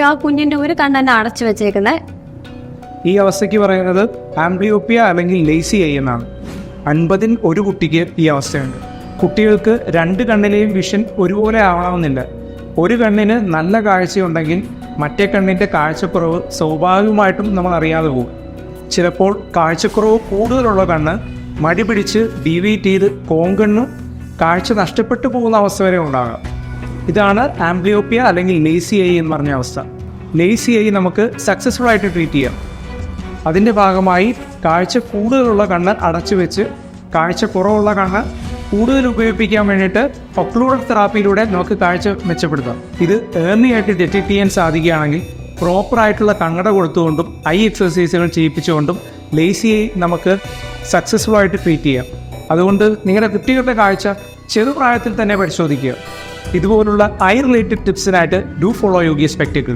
ആ കുഞ്ഞിന്റെ ഒരു കണ്ണെന്നെ അടച്ചു വെച്ചേക്കുന്നത്. ഈ അവസ്ഥയ്ക്ക് പറയുന്നത് ആംബ്ലിയോപ്പിയ അല്ലെങ്കിൽ ലേസി ഐ എന്നാണ്. 50-ൽ 1 കുട്ടിക്ക് ഈ അവസ്ഥയുണ്ട്. കുട്ടികൾക്ക് 2 കണ്ണിലെയും വിഷൻ ഒരുപോലെ ആവണമെന്നില്ല. ഒരു കണ്ണിന് നല്ല കാഴ്ചയുണ്ടെങ്കിൽ മറ്റേ കണ്ണിൻ്റെ കാഴ്ചക്കുറവ് സ്വാഭാവികമായിട്ടും നമ്മൾ അറിയാതെ പോകും. ചിലപ്പോൾ കാഴ്ചക്കുറവ് കൂടുതലുള്ള കണ്ണ് മടി പിടിച്ച് ഡീവിയേറ്റ് ചെയ്ത് കോങ്കണ്ണും കാഴ്ച നഷ്ടപ്പെട്ടു പോകുന്ന അവസ്ഥ വരെ ഉണ്ടാകാം. ഇതാണ് ആംബ്ലിയോപ്പിയ അല്ലെങ്കിൽ ലേസി ഐ എന്ന് പറഞ്ഞ അവസ്ഥ. ലേസി ഐ നമുക്ക് സക്സസ്ഫുൾ ആയിട്ട് ട്രീറ്റ് ചെയ്യാം. അതിൻ്റെ ഭാഗമായി കാഴ്ച കൂടുതലുള്ള കണ്ണ് അടച്ചു വെച്ച് കാഴ്ച കുറവുള്ള കണ്ണ് കൂടുതൽ ഉപയോഗിപ്പിക്കാൻ വേണ്ടിയിട്ട് ഒക്ലൂഡൽ തെറാപ്പിയിലൂടെ നമുക്ക് കാഴ്ച മെച്ചപ്പെടുത്താം. ഇത് ഏർലി ആയിട്ട് ഡിറ്റക്ട് ചെയ്യാൻ സാധിക്കുകയാണെങ്കിൽ പ്രോപ്പറായിട്ടുള്ള കണ്ണട കൊടുത്തുകൊണ്ടും ഐ എക്സസൈസുകൾ ചെയ്യിപ്പിച്ചുകൊണ്ടും ലേസി ഐ നമുക്ക് സക്സസ്ഫുൾ ആയിട്ട് ട്രീറ്റ് ചെയ്യാം. അതുകൊണ്ട് നിങ്ങളുടെ കുട്ടികളുടെ കാഴ്ച ചെറുപ്രായത്തിൽ തന്നെ പരിശോധിക്കുക. ഇതുപോലുള്ള ഐ റിലേറ്റഡ് ടിപ്സിനായിട്ട് ഡു ഫോളോ യോഗി സ്പെക്ടക്കിൾ.